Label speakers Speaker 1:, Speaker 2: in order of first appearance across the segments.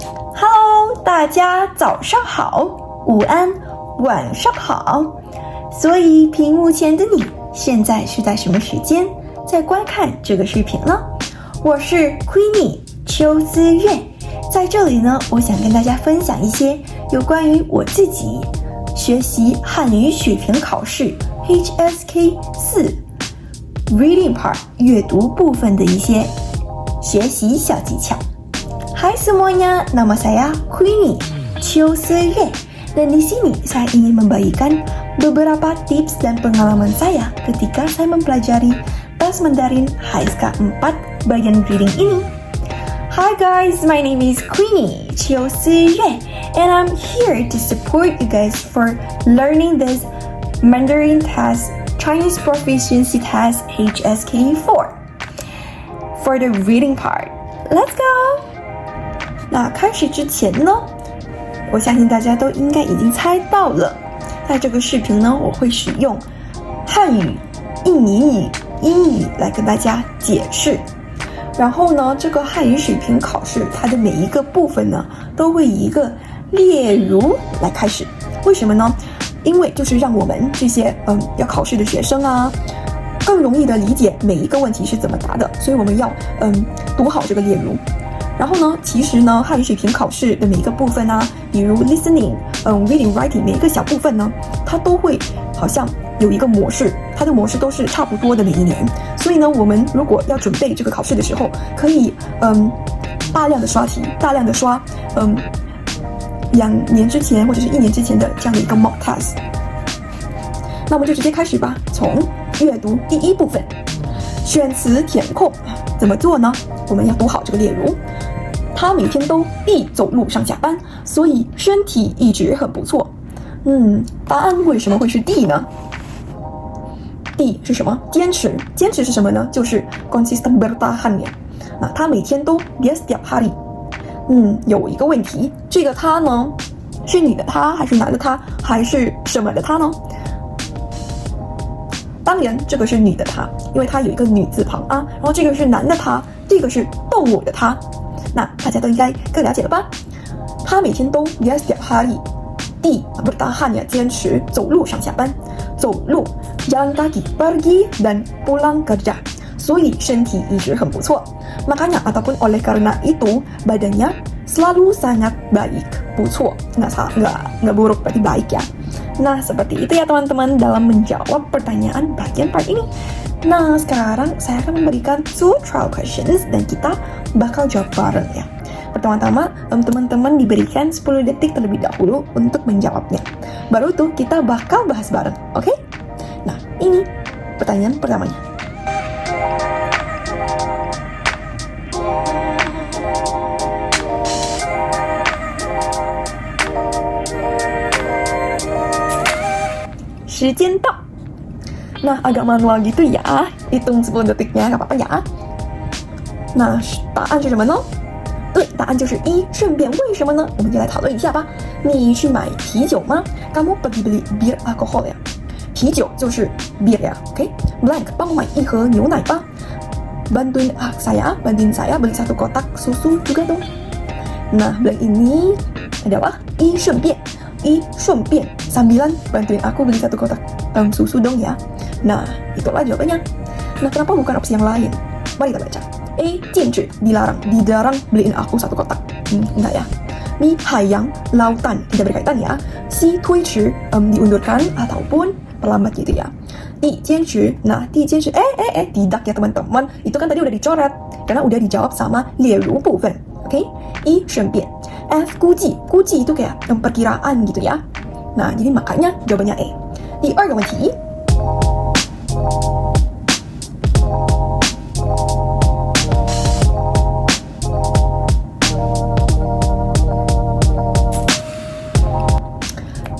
Speaker 1: Hello， 大家早上好，午安，晚上好。所以屏幕前的你，现在是在什么时间在观看这个视频呢？我是 Queenie 邱思月，在这里呢，我想跟大家分享一些有关于我自己学习汉语水平考试 HSK4 Reading Part 阅读部分的一些学习小技巧。Hai semuanya, nama saya Queenie Chiu Se-yue, dan di sini saya ingin membagikan beberapa tips dan pengalaman saya ketika saya mempelajari tes Mandarin HSK 4 bagian reading ini. Hi guys, my name is Queenie Chiu Se-yue, and I'm here to support you guys for learning this Mandarin test, Chinese proficiency test HSK 4 for the reading part. Let's go! 那开始之前呢，我相信大家都应该已经猜到了，在这个视频呢，我会使用汉语、印尼语、英语来跟大家解释。然后呢，这个汉语水平考试，它的每一个部分呢，都会以一个例如来开始。为什么呢？因为就是让我们这些要考试的学生啊，更容易的理解每一个问题是怎么答的，所以我们要读好这个例如。然后呢，其实呢，汉语水平考试的每一个部分啊，比如 listening、reading、writing 每一个小部分呢，它都会好像有一个模式，它的模式都是差不多的每一年。所以呢，我们如果要准备这个考试的时候，可以大量的刷题，大量的刷2年之前或者是1年之前的这样的一个 mock test。那我们就直接开始吧，从阅读第一部分，选词填空怎么做呢？我们要读好这个例如。他每天都必走路上下班，所以身体一直很不错。答案为什么会是 D 呢？ D 是什么？坚持。坚持是什么呢？就是 consistent bertahan 呀。那他每天都 dia setiap hari。有一个问题，这个他呢，是女的他还是男的他还是什么的他呢？当然这个是女的他，因为他有一个女字旁啊。然后这个是男的他，这个是动物的他。那大家都应该更了解了吧？他每天都 dia setiap hari di bertahan 呀，坚持走路上下班，走路 jalan kaki pergi dan pulang kerja， 所以身体一直很不错。Makanya ataupun oleh karena itu badannya selalu sangat baik， 不错，nggak buruk berarti baik ya。Nah seperti itu ya teman-teman dalam menjawab pertanyaan bagian part ini. Nah sekarang saya akan memberikan 2 trial questions dan kita bakal jawab bareng ya. Pertama-tama teman-teman diberikan 10 detik terlebih dahulu untuk menjawabnya. Baru tuh kita bakal bahas bareng, oke? Nah ini pertanyaan pertamanya.时间到。Nah agak manual gitu ya, hitung 10 detiknya gak apa-apa ya。那答案是什么呢？对，答案就是一。顺便为什么呢？我们就来讨论一下吧。你去买啤酒吗？ Kamu pergi beli bir alkohol ya？ 啤酒就是 bir ya， OK？ Blank， 帮我买一盒牛奶吧。Bantuin saya beli 1 kotak susu juga dong。 Nah blank ini adalah 一顺便 sambilan bantuin aku beli 1 kotak susu dong ya。 Nah itulah jawabannya. Nah kenapa bukan opsi yang lain? Mari kita baca. A. 禁止 dilarang beliin aku 1 kotak. Enggak ya. B. Hayang lautan, tidak berkaitan ya. C. 推迟 diundurkan ataupun terlambat gitu ya. D. 坚持. Nah D 坚持tidak ya teman-teman, itu kan tadi udah dicoret karena udah dijawab sama 例如部分. Oke? E. 顺便. F. 估计itu kayak perkiraan gitu ya. Nah jadi makanya jawabannya A. 第二个问题。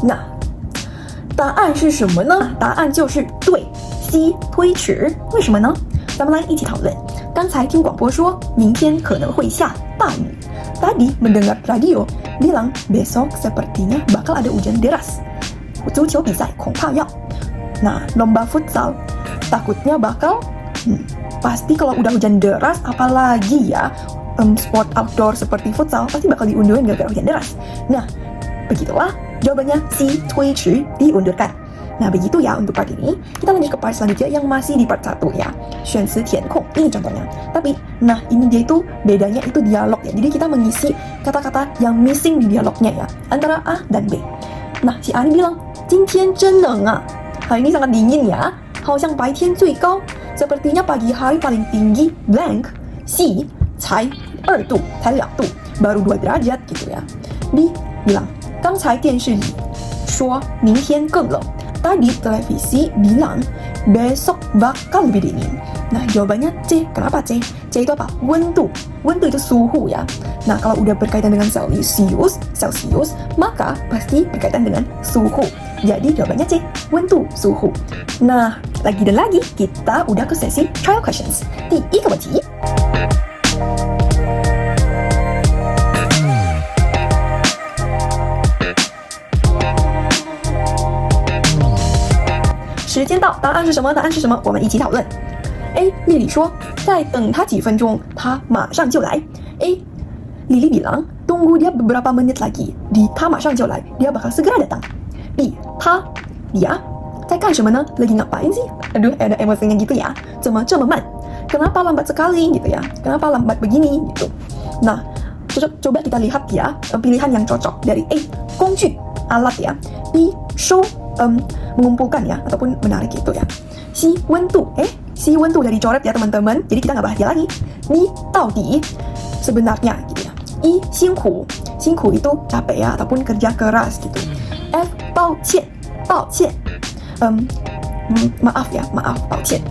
Speaker 1: 那答案是什么呢？答案就是对 C 推迟。为什么呢？咱们来一起讨论。刚才听广播说明天可能会下大雨。Tadi mendengar radio bilang besok sepertinya bakal ada hujan deras。足球比赛恐怕要。Nah lomba futsal takutnya bakal pasti kalau udah hujan deras apalagi ya sport outdoor seperti futsal pasti bakal diundurin gara-gara hujan deras. Nah, begitulah jawabannya si 推迟 diundurkan. Nah, begitu ya untuk part ini. Kita lanjut ke part selanjutnya yang masih di part 1 ya. 选词填空, ini contohnya. Tapi, nah ini dia itu bedanya itu dialog ya. Jadi kita mengisi kata-kata yang missing di dialognya ya. Antara A dan B. Nah, si A ini bilang, 今天真冷啊. Hari ini sangat dingin ya. 好像白天最高. Sepertinya pagi hari paling tinggi blank. C, 才2度, 才2度, baru 2 derajat gitu ya. B bilang, 刚才电视里说明天更冷. Tadi televisi bilang besok bakal lebih dingin. Nah, jawabannya C. Kenapa C? C itu apa? Wendu. Wendu itu suhu ya. Nah, kalau udah berkaitan dengan Celsius, maka pasti berkaitan dengan suhu. Jadi jawabannya C. Wendu, suhu. Nah, lagi dan lagi kita udah ke sesi trial questions. 第一个问题。时间到，答案是什么？答案是什么？我们一起讨论。A. 丽丽说，再等他几分钟，他马上就来。A. Lili bilang, tunggu dia beberapa menit lagi. Dia 马上就来, dia bakal segera datang. B. Dia 在干什么呢？ Lagi ngapain sih? Aduh, ada emosinya gitu ya. 怎么这么慢? Kenapa lambat sekali gitu ya? Kenapa lambat begini gitu? Nah, coba kita lihat ya pilihan yang cocok dari A. 工具, alat ya. B. 收, mengumpulkan ya ataupun menarik gitu ya. Si 温度, si 温度udah dicoret ya teman-teman. Jadi kita nggak bahas dia lagi. Ni 到底 sebenarnya gitu ya. I 辛苦, 辛苦 itu capek ya ataupun kerja keras gitu. F 抱歉, 抱歉, maaf ya, maaf, 抱歉.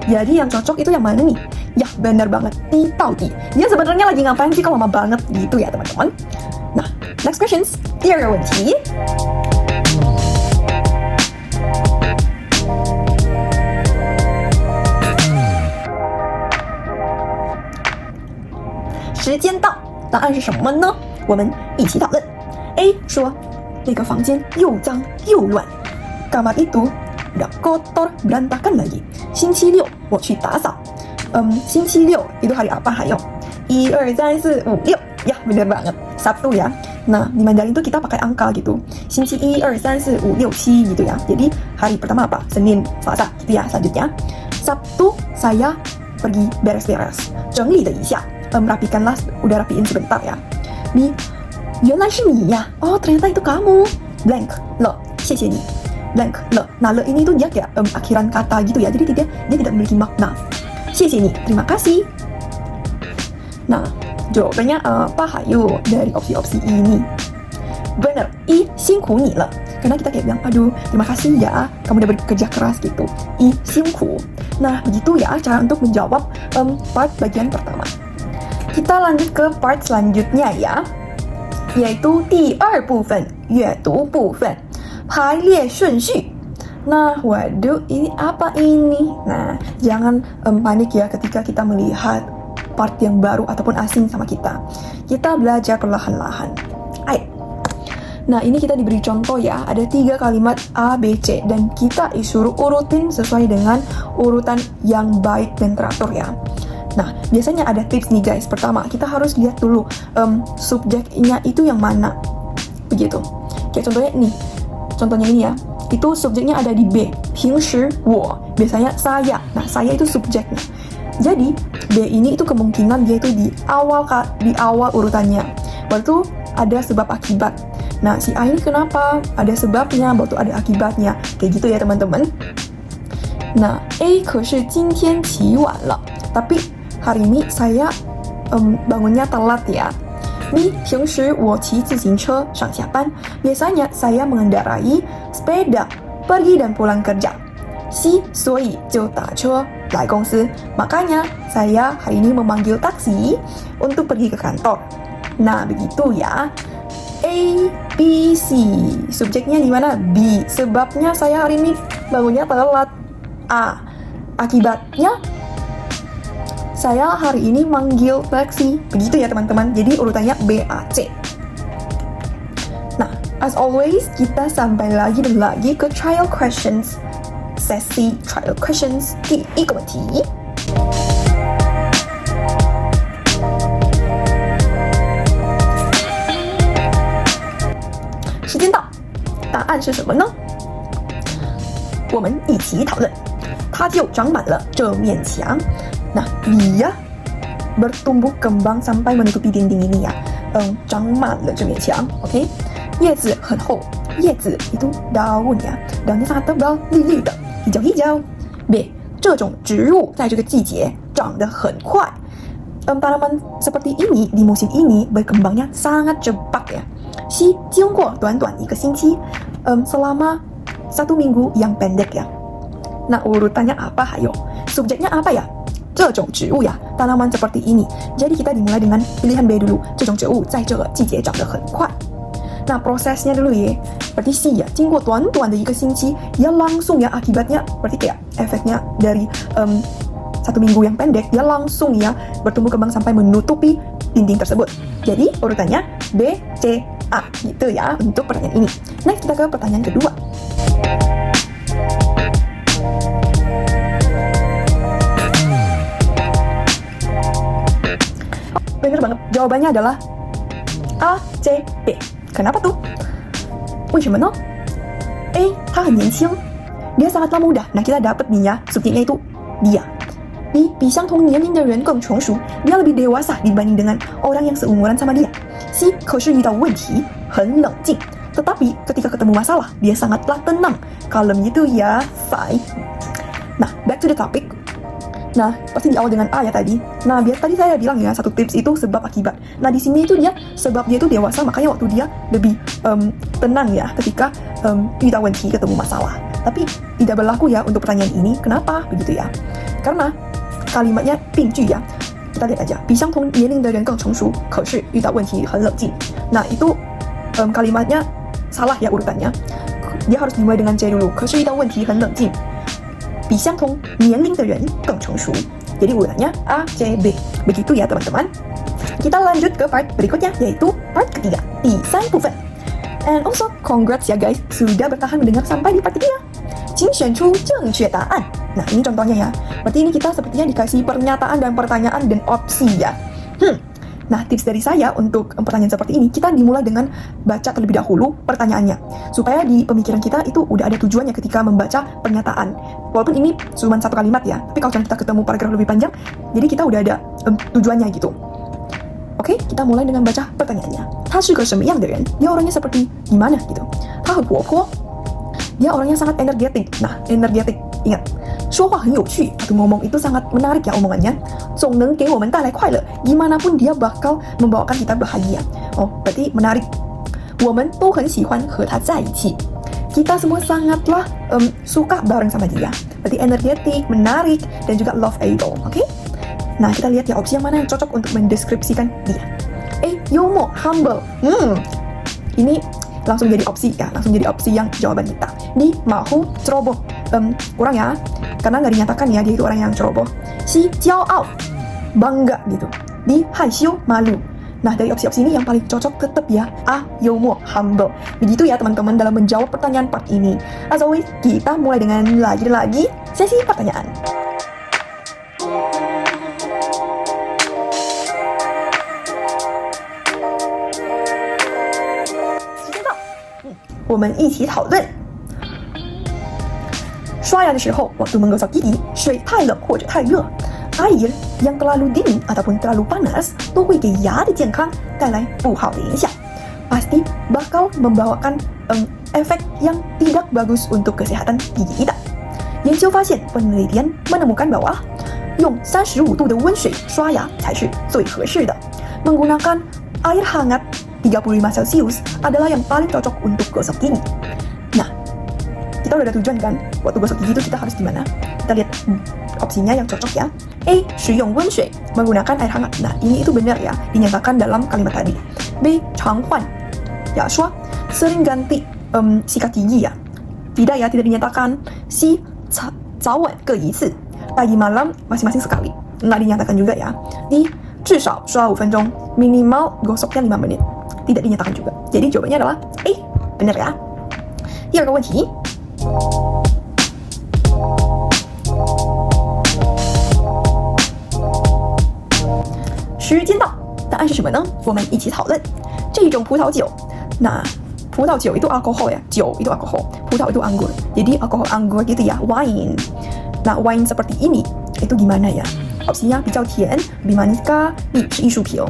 Speaker 1: Jadi yang cocok itu yang mana nih? Ya benar banget, di 到底. Dia sebenarnya lagi ngapain sih kalau lama banget gitu ya teman-teman. Nah, next questions. 第二个问题。时间到，答案是什么呢？我们一起讨论。A 说，那个房间又脏又乱。Kamar itu udah kotor berantakan lagi. 星期六我去打扫。星期六itu hari apa? Hayo. 1, 2, 3, 4, 5, 6. Ya, benar banget. Sabtu ya. Nah, di Mandarin itu kita pakai angka gitu. 星期1, 2, 3, 4, 5, 6, 7 gitu ya. Jadi hari pertama apa? Senin, Selasa gitu ya. Selanjutnya Sabtu saya pergi beres-beres. 整理了一下。Rapikanlah, udah rapiin sebentar ya. Ni, 原来是你呀. Oh, ternyata itu kamu. Blank, le, 谢谢你. Blank, le. Nah, le ini tuh dia kayak akhiran kata gitu ya. Jadi dia tidak memiliki makna. 谢谢你, terima kasih. Nah, jawabannya apa hayo dari opsi-opsi ini? Bener, I 辛苦你了. Karena kita kayak bilang, aduh, terima kasih ya, kamu udah bekerja keras gitu. I 辛苦. Nah, begitu ya cara untuk menjawab part bagian pertama. Kita lanjut ke part selanjutnya ya, yaitu 第二部分阅读部分排列顺序. Nah, waduh, ini apa ini? Nah, jangan panik ya ketika kita melihat part yang baru ataupun asing sama kita. Kita belajar perlahan-lahan. Ayo. Nah, ini kita diberi contoh ya, ada 3 kalimat A, B, C, dan kita disuruh urutin sesuai dengan urutan yang baik dan teratur ya. Nah, biasanya ada tips nih guys. Pertama, kita harus lihat dulu subjeknya itu yang mana. Begitu. Kayak contohnya ini ya. Itu subjeknya ada di B. 平时我, biasanya saya. Nah, saya itu subjeknya. Jadi, B ini itu kemungkinan dia itu di awal urutannya. Baru ada sebab akibat. Nah, si A ini kenapa? Ada sebabnya, baru ada akibatnya. Kayak gitu ya teman-teman. Nah, A 可是今天起晚了. Tapi hari ini saya bangunnya telat ya. B 平时我骑自行车上下班. Biasanya saya mengendarai sepeda pergi dan pulang kerja. C 所以就打车来公司. Makanya saya hari ini memanggil taksi untuk pergi ke kantor. Nah, begitu ya. A, B, C. Subjeknya di mana? B. Sebabnya saya hari ini bangunnya telat. A. Akibatnya saya hari ini manggil taksi. Begitu ya teman-teman. Jadi urutannya B, A, C. Nah, as always, kita sampai lagi dan lagi ke trial questions. Sesi trial questions 第一个问题。是什么呢？我们一起讨论。它就长满了这面墙。Nah, dia bertumbuh kembang sampai menutupi dinding ini ya. 长满了这面墙。OK， 叶子很厚，叶子itu daun ya. Daunnya sangat tebal, 绿绿的，hijau-hijau. B， 这种植物在这个季节长得很快。Tanaman seperti ini di musim ini berkembangnya sangat cepat ya. C， 经过短短一个星期，selama 1 minggu yang pendek ya. Nah, urutannya apa? Hayo. Subjeknya apa ya? 这种植物呀 tanaman seperti ini. Jadi kita dimulai dengan pilihan B dulu. 这种植物在这个季节长得很快。Nah, prosesnya dulu ya. Berarti C ya, 经过短短的一个星期 dia langsung ya akibatnya berarti kayak efeknya dari 1 minggu yang pendek dia langsung ya bertumbuh kembang sampai menutupi dinding tersebut. Jadi urutannya B, C, A gitu ya untuk pertanyaan ini. Next kita ke pertanyaan kedua. Bener banget, jawabannya adalah A, C, B. Kenapa tuh? 为什么呢？ A, 他很年轻 dia sangatlah muda. Nah, kita dapat nih ya, subjeknya itu dia. B, 比相同年龄的人更成熟 dia lebih dewasa dibanding dengan orang yang seumuran sama dia. C, 可是遇到问题很冷静 tetapi ketika ketemu masalah dia sangatlah tenang. Kalem gitu ya, fine. Nah, back to the topic. Nah, pasti di awal dengan A ya tadi. Nah, biar tadi saya bilang ya, satu tips itu sebab akibat. Nah, di sini itu dia sebab dia itu dewasa, makanya waktu dia lebih tenang ya ketika 遇到问题 ketemu masalah. Tapi tidak berlaku ya untuk pertanyaan ini. Kenapa begitu ya? Karena kalimatnya 并句ya. Kita lihat aja. 比相同年龄的人更成熟，可是遇到问题很冷静. Nah, itu kalimatnya salah ya urutannya. Dia harus dimulai dengan C dulu. 可是遇到问题很冷静。比相同年龄的人更成熟. Jadi urutannya A, C, B. Begitu ya teman-teman. Kita lanjut ke part berikutnya, yaitu part ketiga, 第3部分. And also congrats ya guys, sudah bertahan mendengar sampai di part ketiga. 请选出正确答案. Nah, ini contohnya ya. Berarti ini kita sepertinya dikasih pernyataan dan pertanyaan dan opsi ya. Nah, tips dari saya untuk pertanyaan seperti ini, kita dimulai dengan baca terlebih dahulu pertanyaannya. Supaya di pemikiran kita itu udah ada tujuannya ketika membaca pernyataan. Walaupun ini cuma satu kalimat ya, tapi kalau kita ketemu paragraf lebih panjang, jadi kita udah ada tujuannya gitu. Oke, kita mulai dengan baca pertanyaannya. 他是个什么样的人? Dia orangnya seperti gimana gitu. 他很活泼. Dia orangnya sangat energetik. Nah, energetik, ingat. 说话很有趣, atau ngomong itu sangat menarik ya omongannya. 总能给我们带来快乐. Gimana pun dia bakal membawakan kita bahagia. Oh, berarti menarik. 我们都很喜欢和他在一起. Kita semua sangatlah suka bareng sama dia. Berarti energetik, menarik, dan juga loveable. Oke? Nah, kita lihat ya opsi yang mana yang cocok untuk mendeskripsikan dia. Yomo, humble. Ini langsung jadi opsi ya, langsung jadi opsi yang jawaban kita. Di mahu ceroboh. Kurang ya, karena nggak dinyatakan ya dia itu orang yang ceroboh. Si jiao, bangga gitu. Di haisyu, malu. Nah, dari opsi-opsi ini yang paling cocok tetap ya A, yomo, humble. Begitu ya teman-teman dalam menjawab pertanyaan part ini. As always, kita mulai dengan lagi sesi pertanyaan. Kita 我们一起讨论。刷牙的时候waktu menggosok gigi, 水太冷或者太热。Air yang terlalu dingin ataupun terlalu panas 都会给牙的健康带来不好的影响. Pasti bakal membawakan efek yang tidak bagus untuk kesehatan gigi kita. 研究发现 penelitian menemukan bahwa 用35度的温水刷牙才是最合适的. Menggunakan air hangat 35 Celcius adalah yang paling cocok untuk gosok gigi. Nah, kita udah ada tujuan kan? Waktu gosok gigi itu kita harus gimana? Kita lihat opsinya yang cocok ya. A, 使用温水 menggunakan air hangat. Nah, ini itu benar ya, dinyatakan dalam kalimat tadi. B, 常换 ya, swa sering ganti sikat gigi ya. Tidak ya, tidak dinyatakan. C, 早晚各一次 pagi malam masing-masing sekali. Nggak dinyatakan juga ya. D, 至少刷5分钟 minimal gosoknya 5 menit. Tidak dinyatakan juga. Jadi jawabannya adalah A, benar ya. 第二个问题。时间到，答案是什么呢？我们一起讨论。这种葡萄酒，那
Speaker 2: 葡萄酒itu alkohol ya, 酒 itu alkohol, 葡萄 itu anggur. Jadi alkohol anggur gitu ya, wine. Nah, wine seperti ini itu gimana ya? Opsinya 比较甜 lebih manis kah? B 是艺术品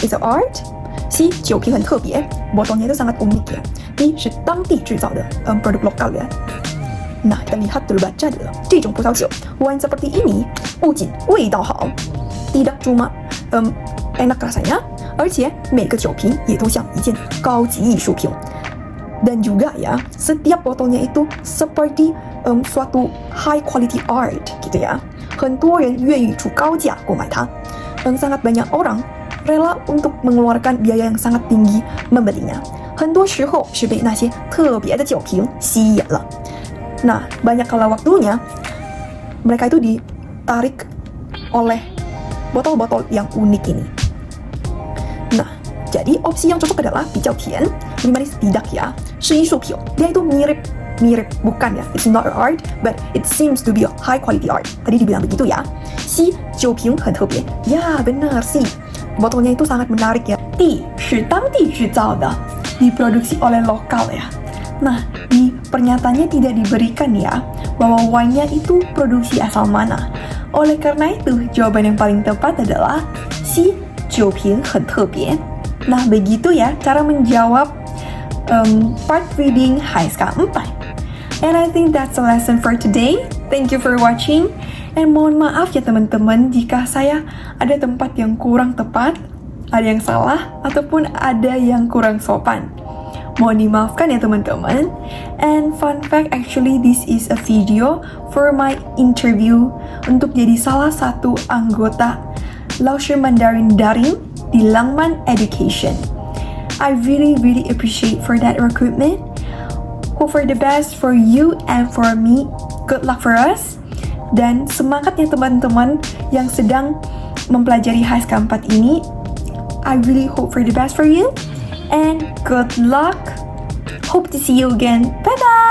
Speaker 2: is it art? C 酒瓶很特别 botolnya itu sangat unik ya. D 是当地制造的 produk lokal ya. Nah, kita lihat dulu, baca dulu. 这种葡萄酒 wine seperti ini 不仅味道好 tidak cuma enak rasanya, 而且每个酒瓶也都像一件高级艺术品。Dan juga ya, setiap botolnya itu seperti suatu high quality art gitu ya. 很多人愿意出高价购买它。sangat banyak orang rela untuk mengeluarkan biaya yang sangat tinggi membelinya. 很多时候是被那些特别的酒瓶吸引了。Nah, banyak kala waktunya mereka itu ditarik oleh botol-botol yang unik ini. Nah, jadi opsi yang cocok adalah 比较甜 lebih manis tidak ya, 是艺术品 dia itu mirip bukan ya, it's not art but it seems to be a high quality art. Tadi dibilang begitu ya. C 酒瓶很特别 ya benar C, botolnya itu sangat menarik ya. D 是当地制造的 diproduksi oleh lokal ya. Nah, di pernyataannya tidak diberikan ya bahwa wine-nya itu produksi asal mana. Oleh karena itu, jawaban yang paling tepat adalah C 酒瓶很特别. Nah, begitu ya cara menjawab part reading HSK 4. And I think that's a lesson for today. Thank you for watching. And mohon maaf ya teman-teman jika saya ada tempat yang kurang tepat, ada yang salah, ataupun ada yang kurang sopan. Mohon dimaafkan ya teman-teman. And fun fact, actually this is a video for my interview untuk jadi salah satu anggota Laoshi Mandarin Daring di Langman Education. I really appreciate for that recruitment. Hope for the best for you and for me. Good luck for us. Dan semangat ya teman-teman yang sedang mempelajari HSK 4 ini. I really hope for the best for you. And good luck. Hope to see you again. Bye bye.